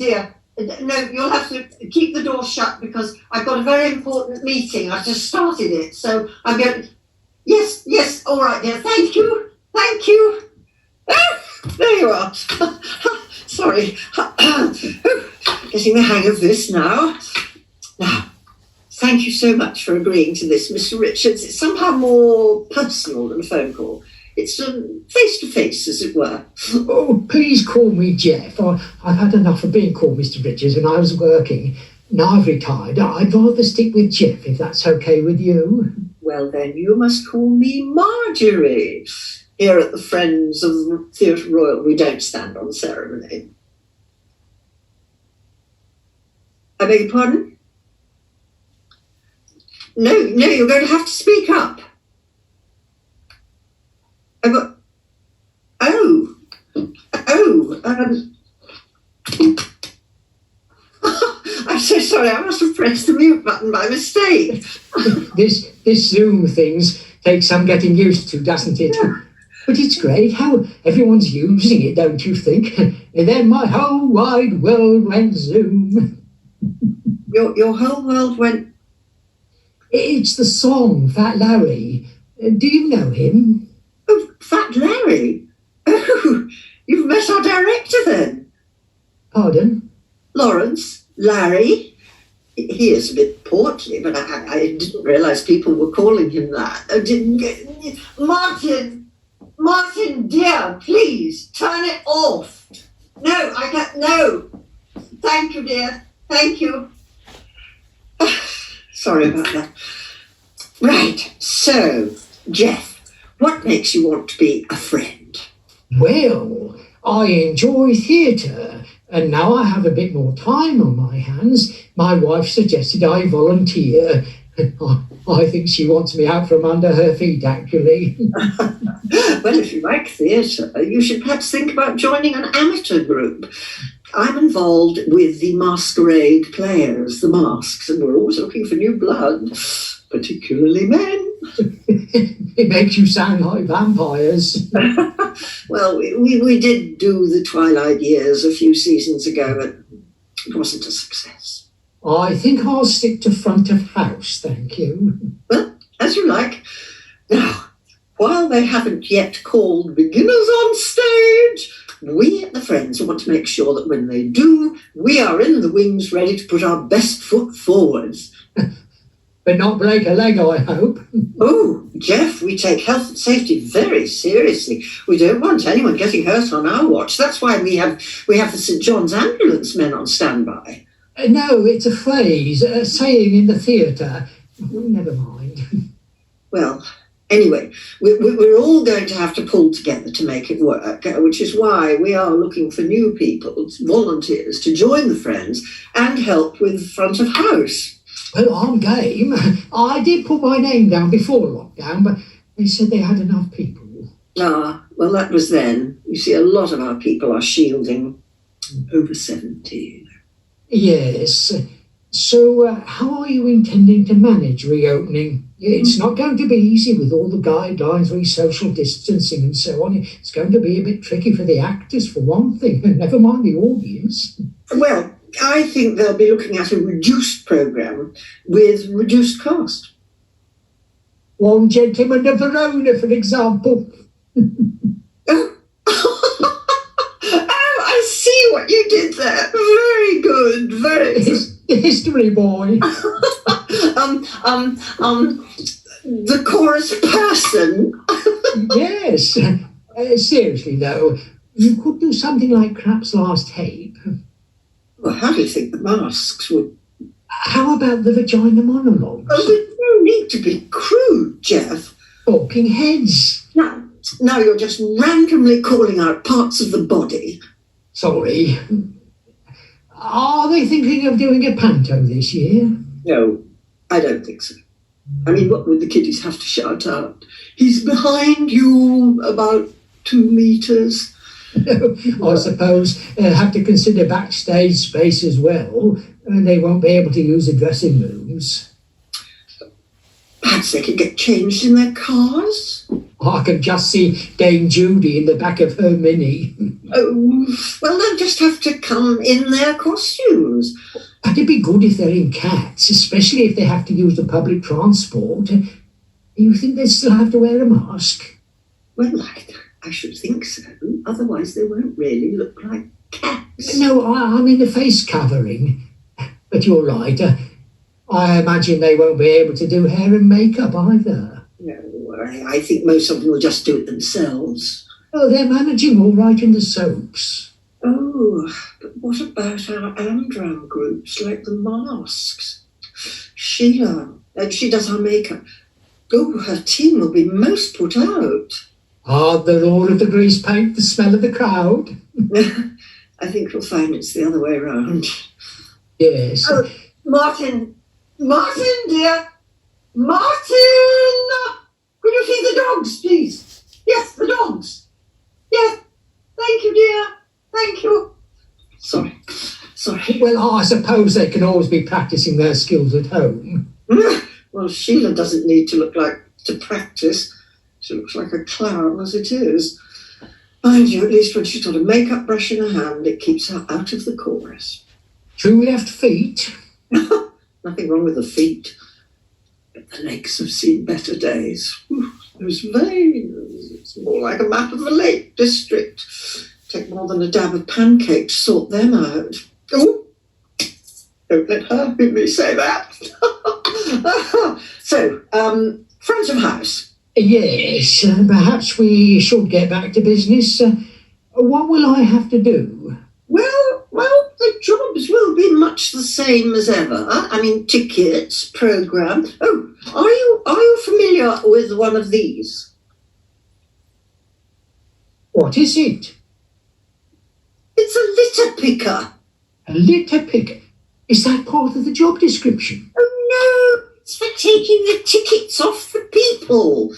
dear. No, you'll have to keep the door shut because I've got a very important meeting. I've just started it, so I'm going. Yes, all right, dear. Thank you. Ah, there you are. Sorry. Getting the hang of this now. Now, thank you so much for agreeing to this, Mr. Richards. It's somehow more personal than a phone call. It's face-to-face, as it were. Oh, please call me Geoff. I've had enough of being called Mr. Richards when I was working. Now I've retired. I'd rather stick with Geoff, if that's okay with you. Well, then you must call me Marjorie. Here at the Friends of the Theatre Royal, we don't stand on ceremony. I beg your pardon? No, you're going to have to speak up. I'm so sorry, I must have pressed the mute button by mistake. This Zoom thing's takes some getting used to, doesn't it? Yeah. But it's great how everyone's using it, don't you think? And then my whole wide world went Zoom. Your whole world went... It's the song, Fat Larry. Do you know him? Oh, Fat Larry? Oh, you've met our director then? Pardon? Lawrence? Larry? He is a bit portly, but I didn't realise people were calling him that. Martin, dear, please, turn it off. No. Thank you, dear. Thank you. Sorry about that. Right, so, Geoff, what makes you want to be a friend? Well, I enjoy theatre, and now I have a bit more time on my hands. My wife suggested I volunteer. I think she wants me out from under her feet, actually. Well, if you like theatre, you should perhaps think about joining an amateur group. I'm involved with the Masquerade Players, the Masks, and we're always looking for new blood, particularly men. It makes you sound like vampires. Well, we did do the Twilight Years a few seasons ago, but it wasn't a success. I think I'll stick to front of house, thank you. Well, as you like. Now, while they haven't yet called beginners on stage, we at the Friends want to make sure that when they do, we are in the wings ready to put our best foot forwards. But not break a leg, I hope. Oh, Geoff, we take health and safety very seriously. We don't want anyone getting hurt on our watch. That's why we have the St. John's ambulance men on standby. No, it's a phrase, a saying in the theatre. Never mind. Well, anyway, we're all going to have to pull together to make it work, which is why we are looking for new people, volunteers, to join the Friends and help with front of house. Well, I'm game. I did put my name down before lockdown, but they said they had enough people. Ah, well, that was then. You see, a lot of our people are shielding over 70. Yes. So how are you intending to manage reopening? It's not going to be easy with all the guidelines re social distancing and so on. It's going to be a bit tricky for the actors, for one thing, and never mind the audience. Well, I think they'll be looking at a reduced programme with reduced cost. One Gentleman of Verona, for example. Oh, I see what you did there. Very good, very good. History boy. The chorus person. Yes. Seriously, though, you could do something like Krapp's Last Tape. Well, how do you think the masks would... How about the vagina monologues? Oh, there's no need to be crude, Geoff. Talking heads. Now you're just randomly calling out parts of the body. Sorry. Are they thinking of doing a panto this year? No, I don't think so. I mean, what would the kiddies have to shout out? He's behind you about 2 meters. I suppose they'll have to consider backstage space as well, and they won't be able to use the dressing rooms. Perhaps they could get changed in their cars. I can just see Dame Judy in the back of her Mini. Oh, well, they'll just have to come in their costumes. That'd be good if they're in cats, especially if they have to use the public transport. You think they'd still have to wear a mask? Well, I should think so. Otherwise, they won't really look like cats. No, I mean the face covering. But you're right. I imagine they won't be able to do hair and makeup either. No, I think most of them will just do it themselves. Oh, they're managing all right in the soaps. Oh, but what about our Andram groups, like the masks? Sheila, she does our makeup. Oh, her team will be most put out. The roar of the grease paint, the smell of the crowd. I think you'll find it's the other way around. Yes. Oh, Martin, dear. Martin! Could you see the dogs, please? Yes, the dogs. Yes. Thank you, dear. Thank you. Sorry. Well, I suppose they can always be practicing their skills at home. Well, Sheila doesn't need to practice. She looks like a clown as it is. Mind you, at least when she's got a makeup brush in her hand, it keeps her out of the chorus. 2 left feet? Nothing wrong with the feet. But the legs have seen better days. Those veins. It's more like a map of the Lake District. Take more than a dab of pancake to sort them out. Oh, don't let her hear me say that. So, front of house. Yes, perhaps we should get back to business. What will I have to do? Well, the jobs will be much the same as ever. I mean, tickets, programme. Oh, are you familiar with one of these? What is it? It's a litter picker. A litter picker? Is that part of the job description? Oh, no, it's for taking the tickets off the people.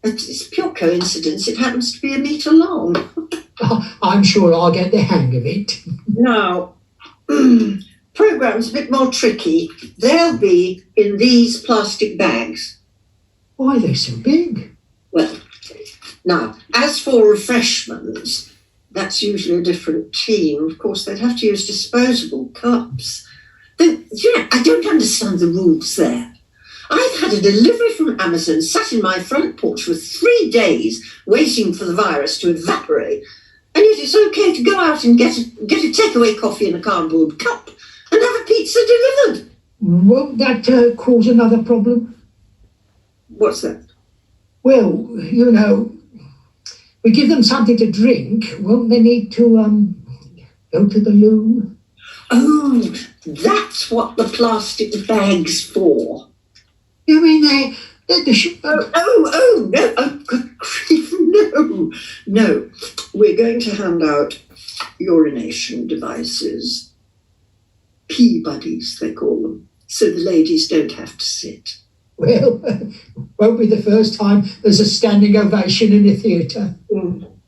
It's pure coincidence. It happens to be a metre long. I'm sure I'll get the hang of it. Now, programme's a bit more tricky. They'll be in these plastic bags. Why are they so big? Well, now, as for refreshments, that's usually a different team. Of course, they'd have to use disposable cups. Though, I don't understand the rules there. I've had a delivery from Amazon sat in my front porch for 3 days waiting for the virus to evaporate. And yet it's okay to go out and get a takeaway coffee in a cardboard cup and have a pizza delivered. Won't that cause another problem? What's that? Well, we give them something to drink. Won't they need to go to the loo? Oh, that's what the plastic bag's for. You mean they Oh, no. Oh, good grief, no. No, we're going to hand out urination devices. Pee buddies, they call them, so the ladies don't have to sit. Well, won't be the first time there's a standing ovation in a theatre.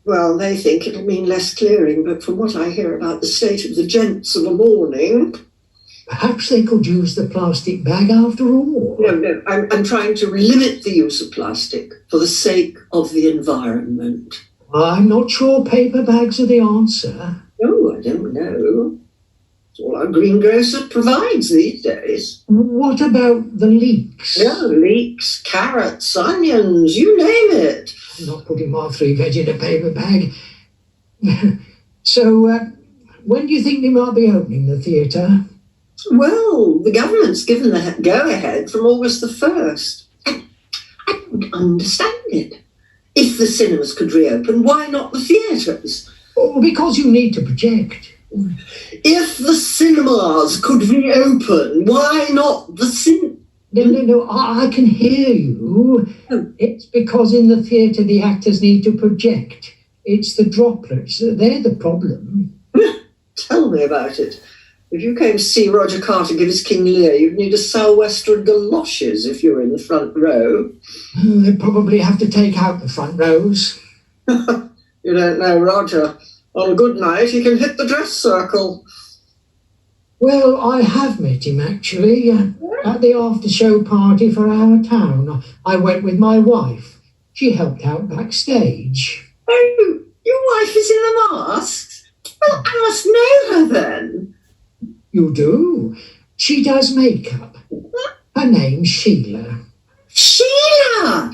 Well, they think it'll mean less clearing, but from what I hear about the state of the gents of a morning... Perhaps they could use the plastic bag after all. No, I'm trying to limit the use of plastic for the sake of the environment. I'm not sure paper bags are the answer. Oh, I don't know. It's all our greengrocer provides these days. What about the leeks? Yeah, leeks, carrots, onions, you name it. I'm not putting my 3 veg in a paper bag. So, when do you think they might be opening the theatre? Well, the government's given the go-ahead from August the 1st. And I don't understand it. If the cinemas could reopen, why not the theatres? Oh, because you need to project. If the cinemas could reopen, why not the No, I can hear you. It's because in the theatre the actors need to project. It's the droplets. They're the problem. Tell me about it. If you came to see Roger Carter give his King Lear, you'd need a sou'wester and galoshes if you were in the front row. They'd probably have to take out the front rows. You don't know Roger. On a good night, he can hit the dress circle. Well, I have met him actually at the after-show party for our town. I went with my wife. She helped out backstage. Oh, your wife is in the mask? Well, I must know her then. You do? She does makeup. Her name's Sheila. Sheila!